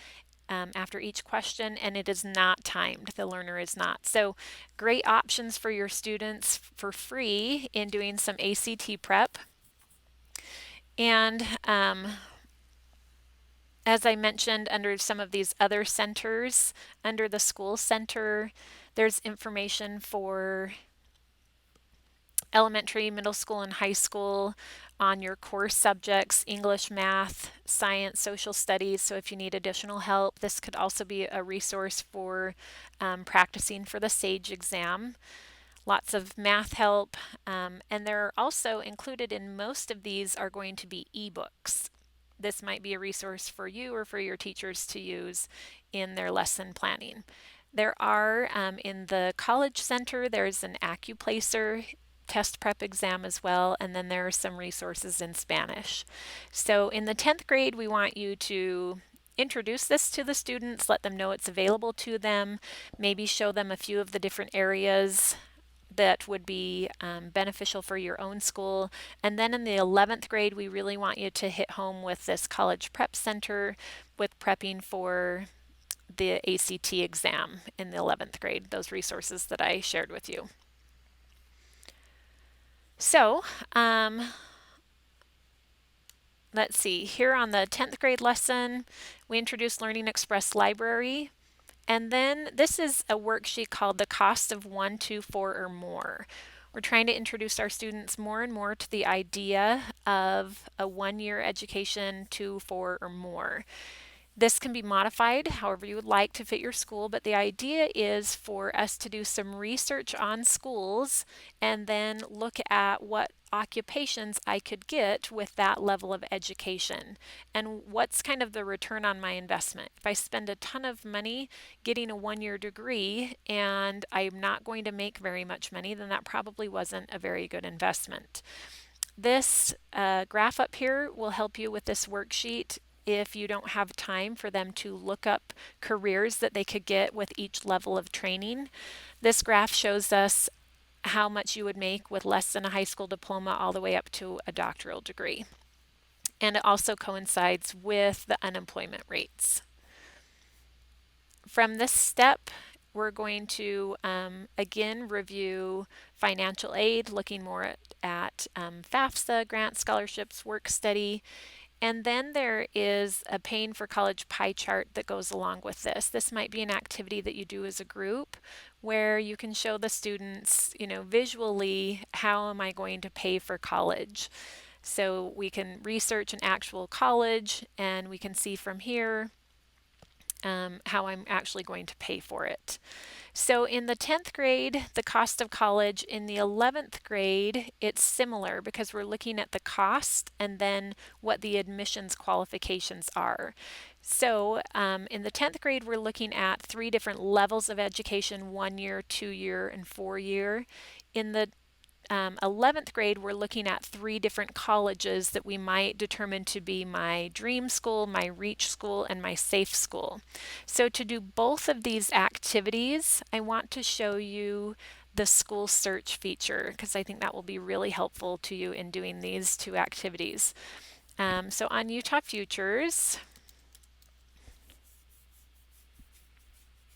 after each question, and it is not timed. The learner is not. So great options for your students for free in doing some ACT prep. And as I mentioned, under some of these other centers, under the school center, there's information for elementary, middle school, and high school on your core subjects: English, math, science, social studies. So if you need additional help, this could also be a resource for practicing for the SAGE exam. Lots of math help, and they're also included in most of these are going to be ebooks. This might be a resource for you or for your teachers to use in their lesson planning. There are, in the College Center, there's an AccuPlacer test prep exam as well, and then there are some resources in Spanish. So in the 10th grade, we want you to introduce this to the students, let them know it's available to them, maybe show them a few of the different areas that would be beneficial for your own school. And then in the 11th grade, we really want you to hit home with this College Prep Center with prepping for the ACT exam in the 11th grade, those resources that I shared with you. So let's see, here on the 10th grade lesson, we introduced Learning Express Library. And then this is a worksheet called The Cost of 1, 2, 4, or More. We're trying to introduce our students more and more to the idea of a 1-year education, 2, 4, or more. This can be modified however you would like to fit your school, but the idea is for us to do some research on schools and then look at what occupations I could get with that level of education and what's kind of the return on my investment. If I spend a ton of money getting a 1-year degree and I'm not going to make very much money, then that probably wasn't a very good investment. This graph up here will help you with this worksheet if you don't have time for them to look up careers that they could get with each level of training. This graph shows us how much you would make with less than a high school diploma all the way up to a doctoral degree. and it also coincides with the unemployment rates. From this step, we're going to again review financial aid, looking more at FAFSA, grants, scholarships, work study, and then there is a paying for college pie chart that goes along with this. This might be an activity that you do as a group where you can show the students, visually, how am I going to pay for college? So we can research an actual college and we can see from here how I'm actually going to pay for it. So in the 10th grade, the cost of college. In the 11th grade, it's similar because we're looking at the cost and then what the admissions qualifications are. So in the 10th grade, we're looking at 3 different levels of education: 1 year, 2 year, and 4 year. In the 11th grade, we're looking at 3 different colleges that we might determine to be my dream school, my reach school, and my safe school. So to do both of these activities, I want to show you the school search feature because I think that will be really helpful to you in doing these 2 activities. So on Utah Futures,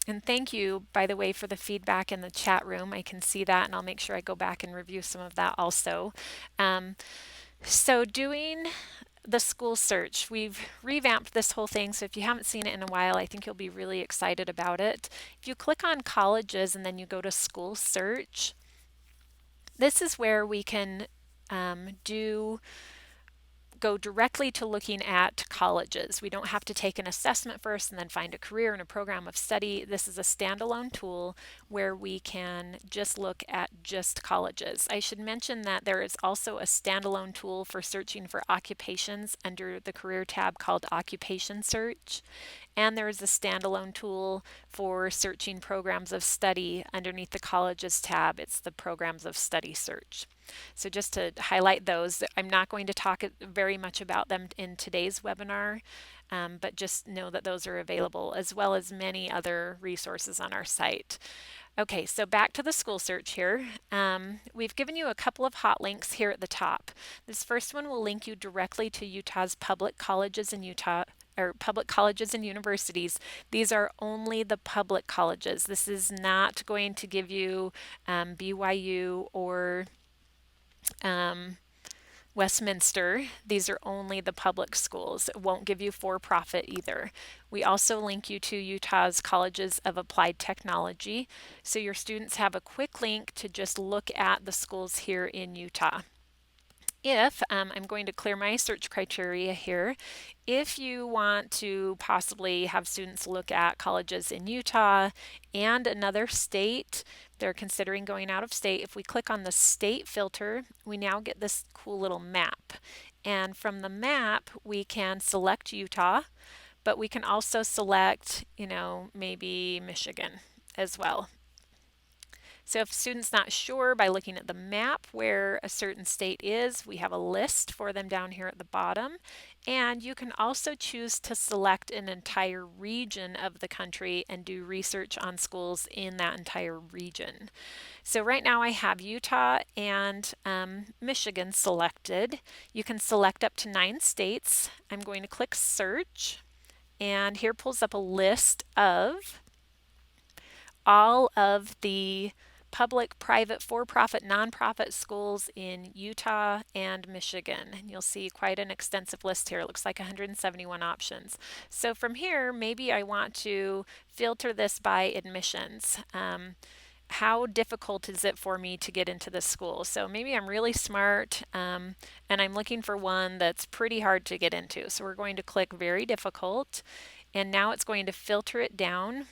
and thank you, by the way, for the feedback in the chat room. I can see that, and I'll make sure I go back and review some of that also. So doing the school search, we've revamped this whole thing, so if you haven't seen it in a while, I think you'll be really excited about it. If you click on colleges and then you go to school search, this is where we can go directly to looking at colleges. We don't have to take an assessment first and then find a career and a program of study. This is a standalone tool where we can just look at just colleges. I should mention that there is also a standalone tool for searching for occupations under the career tab called Occupation Search. And there is a standalone tool for searching programs of study underneath the colleges tab. It's the programs of study search. So just to highlight those, I'm not going to talk very much about them in today's webinar, but just know that those are available, as well as many other resources on our site. Okay, so back to the school search here. We've given you a couple of hot links here at the top. This first one will link you directly to Utah's public colleges in Utah, or public colleges and universities. These are only the public colleges. This is not going to give you BYU or Westminster. These are only the public schools. It won't give you for-profit either. We also link you to Utah's Colleges of Applied Technology, so your students have a quick link to just look at the schools here in Utah. If I'm going to clear my search criteria here, if you want to possibly have students look at colleges in Utah and another state, they're considering going out of state. If we click on the state filter, we now get this cool little map. And from the map, we can select Utah, but we can also select, maybe Michigan as well. So if a student's not sure by looking at the map where a certain state is, we have a list for them down here at the bottom. And you can also choose to select an entire region of the country and do research on schools in that entire region. So right now I have Utah and Michigan selected. You can select up to 9 states. I'm going to click search, and here pulls up a list of all of the public, private, for-profit, nonprofit schools in Utah and Michigan. And you'll see quite an extensive list here. It looks like 171 options. So from here, maybe I want to filter this by admissions. How difficult is it for me to get into this school? So maybe I'm really smart and I'm looking for one that's pretty hard to get into. So we're going to click very difficult, and now it's going to filter it down.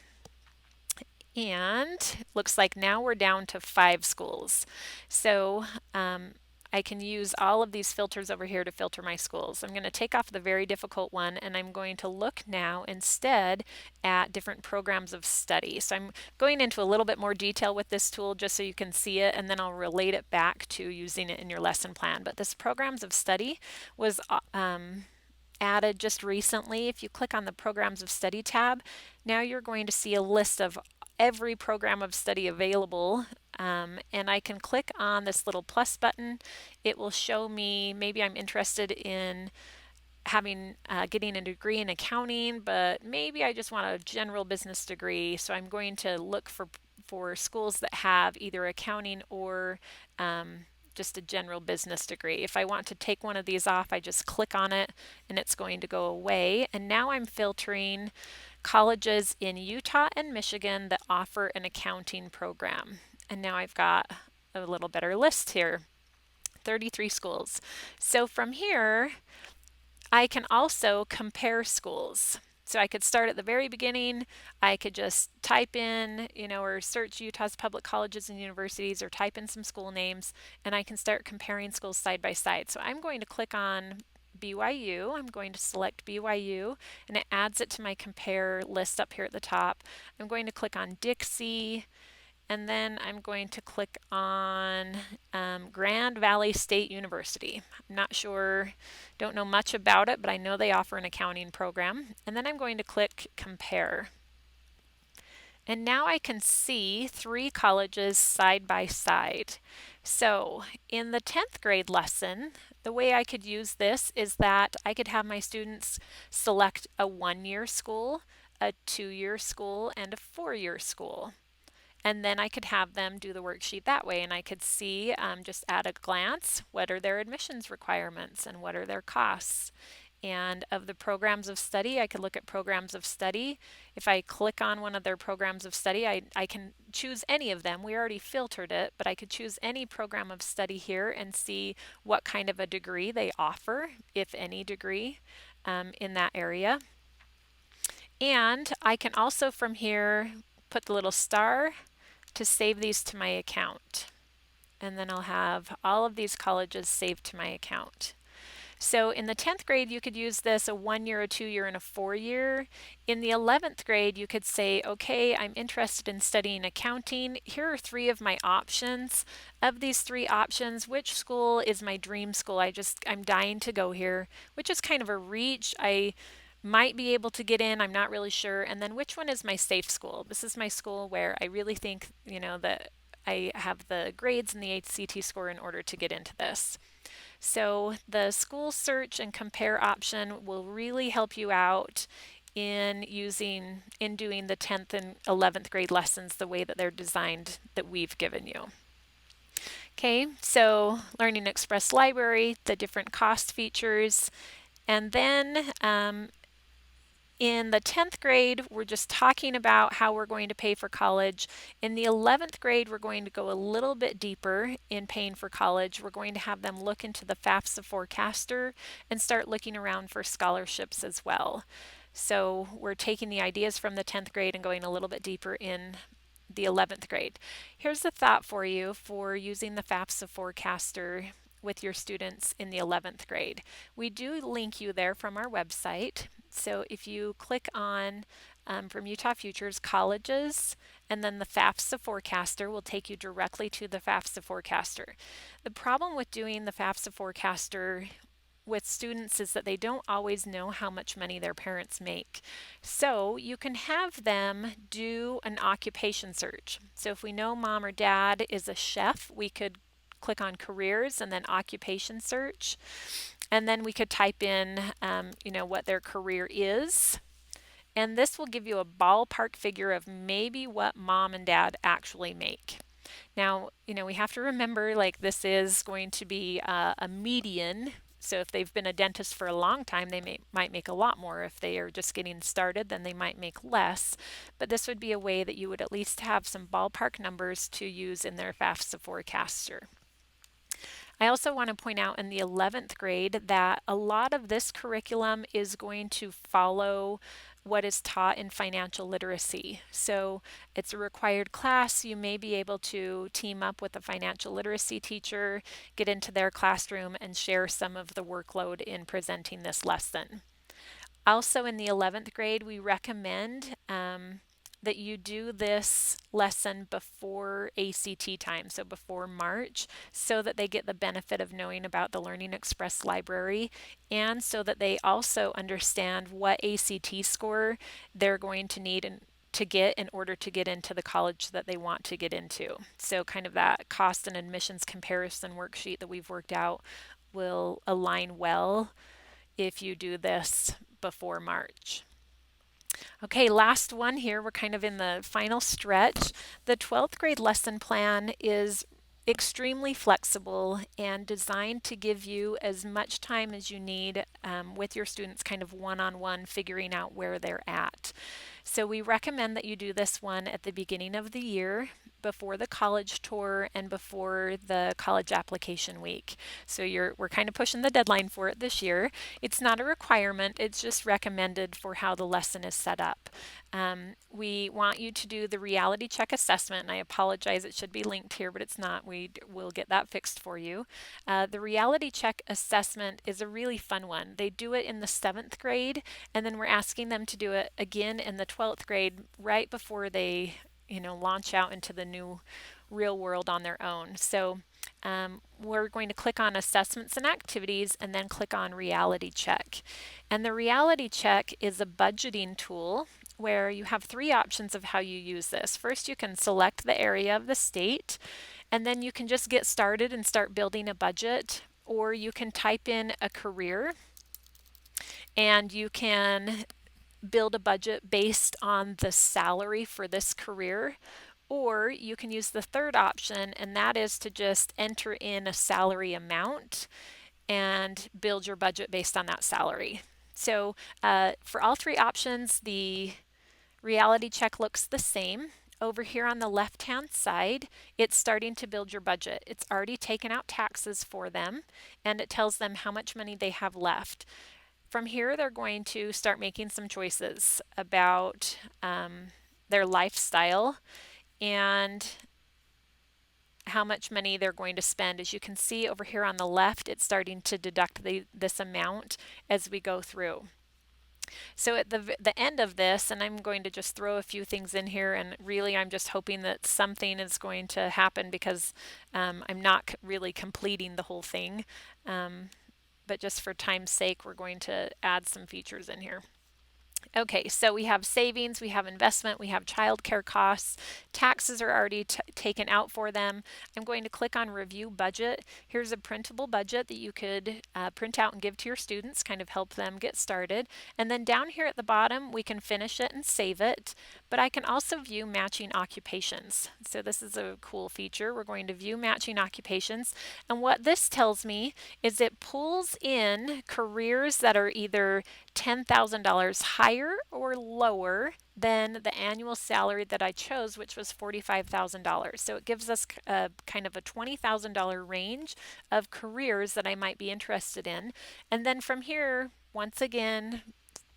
And it looks like now we're down to 5 schools. So I can use all of these filters over here to filter my schools. I'm going to take off the very difficult one, and I'm going to look now instead at different programs of study. So I'm going into a little bit more detail with this tool just so you can see it, and then I'll relate it back to using it in your lesson plan. But this programs of study was added just recently. If you click on the programs of study tab, now you're going to see a list of every program of study available, and I can click on this little plus button. It will show me, maybe I'm interested in getting a degree in accounting, but maybe I just want a general business degree. So I'm going to look for schools that have either accounting or just a general business degree. If I want to take one of these off, I just click on it and it's going to go away. And now I'm filtering colleges in Utah and Michigan that offer an accounting program. And now I've got a little better list here. 33 schools. So from here, I can also compare schools. So I could start at the very beginning. I could just type in, or search Utah's public colleges and universities or type in some school names, and I can start comparing schools side by side. So I'm going to click on BYU. I'm going to select BYU, and it adds it to my compare list up here at the top. I'm going to click on Dixie, and then I'm going to click on Grand Valley State University. I'm not sure, don't know much about it, but I know they offer an accounting program. And then I'm going to click Compare. And now I can see 3 colleges side by side. So in the 10th grade lesson, the way I could use this is that I could have my students select a 1-year school, a 2-year school, and a 4-year school. And then I could have them do the worksheet that way, and I could see just at a glance what are their admissions requirements and what are their costs. And of the programs of study, I could look at programs of study. If I click on one of their programs of study, I can choose any of them. We already filtered it, but I could choose any program of study here and see what kind of a degree they offer, if any degree, in that area. And I can also from here put the little star to save these to my account. And then I'll have all of these colleges saved to my account. So in the 10th grade, you could use this a 1-year, a 2-year, and a 4-year. In the 11th grade, you could say, okay, I'm interested in studying accounting. Here are 3 of my options. Of these 3 options, which school is my dream school? I'm dying to go here, which is kind of a reach. I might be able to get in, I'm not really sure. And then which one is my safe school? This is my school where I really think, that I have the grades and the ACT score in order to get into this. So the school search and compare option will really help you out in doing the 10th and 11th grade lessons the way that they're designed that we've given you. Okay, so Learning Express Library, the different cost features, and then in the 10th grade, we're just talking about how we're going to pay for college. In the 11th grade, we're going to go a little bit deeper in paying for college. We're going to have them look into the FAFSA forecaster and start looking around for scholarships as well. So we're taking the ideas from the 10th grade and going a little bit deeper in the 11th grade. Here's the thought for you for using the FAFSA forecaster with your students in the 11th grade. We do link you there from our website. So if you click on from Utah Futures Colleges and then the FAFSA forecaster will take you directly to the FAFSA forecaster. The problem with doing the FAFSA forecaster with students is that they don't always know how much money their parents make. So you can have them do an occupation search. So if we know mom or dad is a chef, we could click on careers and then occupation search. And then we could type in, what their career is. And this will give you a ballpark figure of maybe what mom and dad actually make. Now, we have to remember this is going to be a median. So if they've been a dentist for a long time, they might make a lot more. If they are just getting started, then they might make less. But this would be a way that you would at least have some ballpark numbers to use in their FAFSA forecaster. I also want to point out in the 11th grade that a lot of this curriculum is going to follow what is taught in financial literacy. So it's a required class. You may be able to team up with a financial literacy teacher, get into their classroom, and share some of the workload in presenting this lesson. Also in the 11th grade, we recommend that you do this lesson before ACT time, so before March, so that they get the benefit of knowing about the Learning Express library and so that they also understand what ACT score they're going to need to get in order to get into the college that they want to get into. So kind of that cost and admissions comparison worksheet that we've worked out will align well if you do this before March. Okay, last one here. We're kind of in the final stretch. The 12th grade lesson plan is extremely flexible and designed to give you as much time as you need with your students kind of one-on-one figuring out where they're at. So we recommend that you do this one at the beginning of the year, before the college tour and before the college application week. So we're kind of pushing the deadline for it this year. It's not a requirement, it's just recommended for how the lesson is set up. We want you to do the reality check assessment, and I apologize, it should be linked here, but it's not. We will get that fixed for you. The reality check assessment is a really fun one. They do it in the 7th grade, and then we're asking them to do it again in the 12th grade right before they launch out into the new real world on their own. So we're going to click on assessments and activities and then click on reality check. And the reality check is a budgeting tool where you have 3 options of how you use this. First, you can select the area of the state, and then you can just get started and start building a budget, or you can type in a career and you can build a budget based on the salary for this career. Or you can use the third option, and that is to just enter in a salary amount and build your budget based on that salary. So for all 3 options, the reality check looks the same. Over here on the left-hand side, it's starting to build your budget. It's already taken out taxes for them, and it tells them how much money they have left. From here, they're going to start making some choices about their lifestyle and how much money they're going to spend. As you can see over here on the left, it's starting to deduct this amount as we go through. So at the end of this, and I'm going to just throw a few things in here, and really I'm just hoping that something is going to happen because I'm not really completing the whole thing. But just for time's sake, we're going to add some features in here. Okay, so we have savings, we have investment, we have childcare costs, taxes are already taken out for them. I'm going to click on review budget. Here's a printable budget that you could print out and give to your students, kind of help them get started. And then down here at the bottom, we can finish it and save it, but I can also view matching occupations. So this is a cool feature. We're going to view matching occupations, and what this tells me is it pulls in careers that are either $10,000 higher or lower than the annual salary that I chose, which was $45,000. So it gives us kind of a $20,000 range of careers that I might be interested in. And then from here, once again,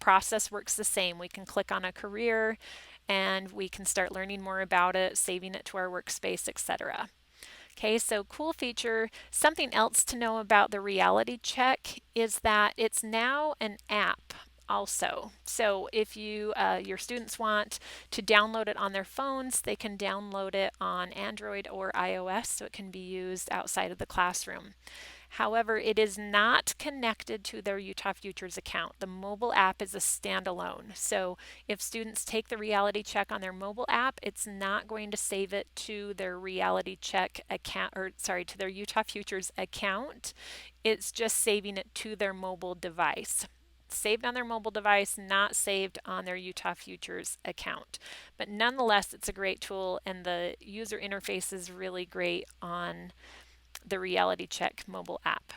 process works the same. We can click on a career and we can start learning more about it, saving it to our workspace, etc. Okay, so cool feature. Something else to know about the reality check is that it's now an app also. So if your students want to download it on their phones, they can download it on Android or iOS, so it can be used outside of the classroom. However, it is not connected to their UtahFutures account. The mobile app is a standalone. So if students take the reality check on their mobile app, it's not going to save it to their reality check account, or sorry, to their UtahFutures account. It's just saving it to their mobile device. Saved on their mobile device, not saved on their UtahFutures account. But nonetheless, it's a great tool, and the user interface is really great on the reality check mobile app.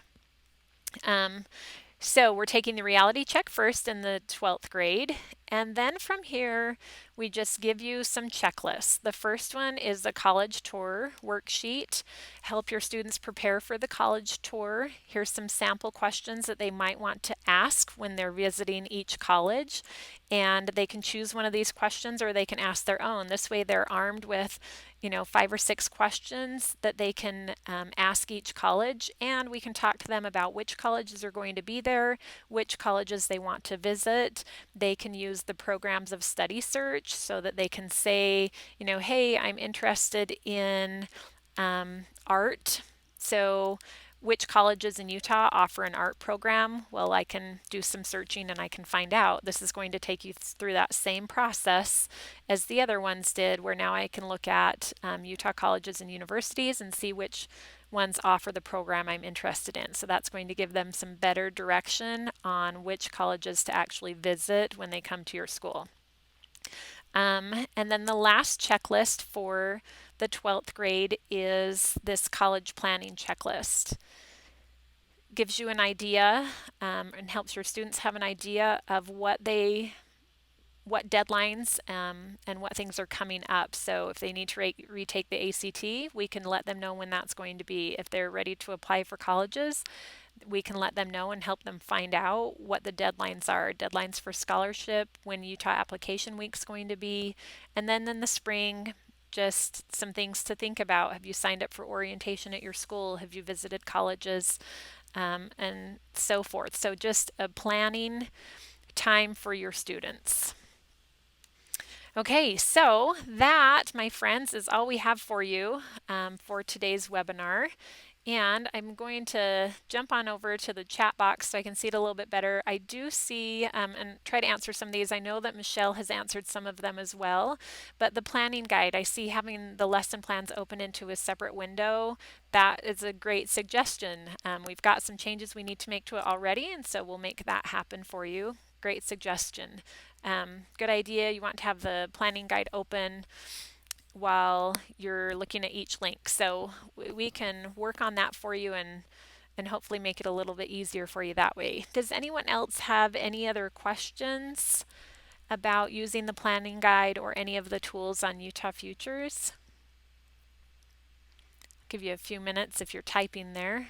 So we're taking the reality check first in the 12th grade, and then from here we just give you some checklists. The first one is the college tour worksheet. Help your students prepare for the college tour. Here's some sample questions that they might want to ask when they're visiting each college, and they can choose one of these questions or they can ask their own. This way they're armed with 5 or 6 questions that they can ask each college, and we can talk to them about which colleges are going to be there, which colleges they want to visit. They can use the programs of study search so that they can say, hey, I'm interested in art. So which colleges in Utah offer an art program? Well, I can do some searching and I can find out. This is going to take you through that same process as the other ones did, where now I can look at Utah colleges and universities and see which ones offer the program I'm interested in. So that's going to give them some better direction on which colleges to actually visit when they come to your school. And then the last checklist for the 12th grade is this college planning checklist. Gives you an idea and helps your students have an idea of what deadlines and what things are coming up. So if they need to retake the ACT, we can let them know when that's going to be. If they're ready to apply for colleges, we can let them know and help them find out what the deadlines are. Deadlines for scholarship, when Utah Application Week's going to be, and then in the spring, just some things to think about. Have you signed up for orientation at your school? Have you visited colleges? And so forth. So just a planning time for your students. Okay, so that, my friends, is all we have for you for today's webinar. And I'm going to jump on over to the chat box so I can see it a little bit better. I do see and try to answer some of these. I know that Michelle has answered some of them as well, but the planning guide, I see having the lesson plans open into a separate window. That is a great suggestion. We've got some changes we need to make to it already, and so we'll make that happen for you. Great suggestion. Good idea. You want to have the planning guide open while you're looking at each link. So we can work on that for you and hopefully make it a little bit easier for you that way. Does anyone else have any other questions about using the planning guide or any of the tools on Utah Futures? I'll give you a few minutes if you're typing there.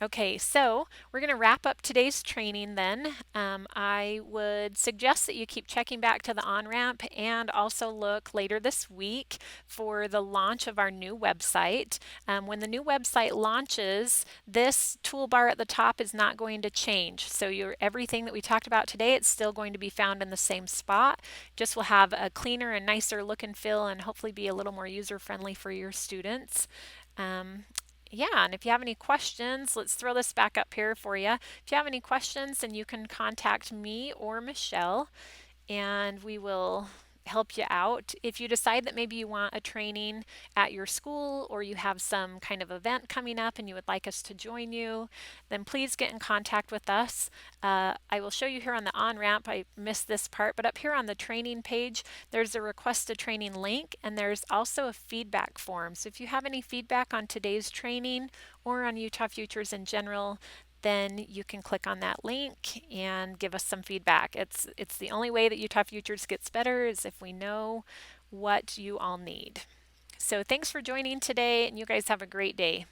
Okay, so we're going to wrap up today's training then. I would suggest that you keep checking back to the on-ramp and also look later this week for the launch of our new website. When the new website launches, this toolbar at the top is not going to change. So everything that we talked about today, it's still going to be found in the same spot. Just will have a cleaner and nicer look and feel and hopefully be a little more user-friendly for your students. Yeah, and if you have any questions, let's throw this back up here for you. If you have any questions, then you can contact me or Michelle, and we will help you out. If you decide that maybe you want a training at your school or you have some kind of event coming up and you would like us to join you, then please get in contact with us. I will show you here on the on-ramp. I missed this part, but up here on the training page, there's a request a training link, and there's also a feedback form. So if you have any feedback on today's training or on Utah Futures in general, then you can click on that link and give us some feedback. It's the only way that Utah Futures gets better is if we know what you all need. So thanks for joining today, and you guys have a great day.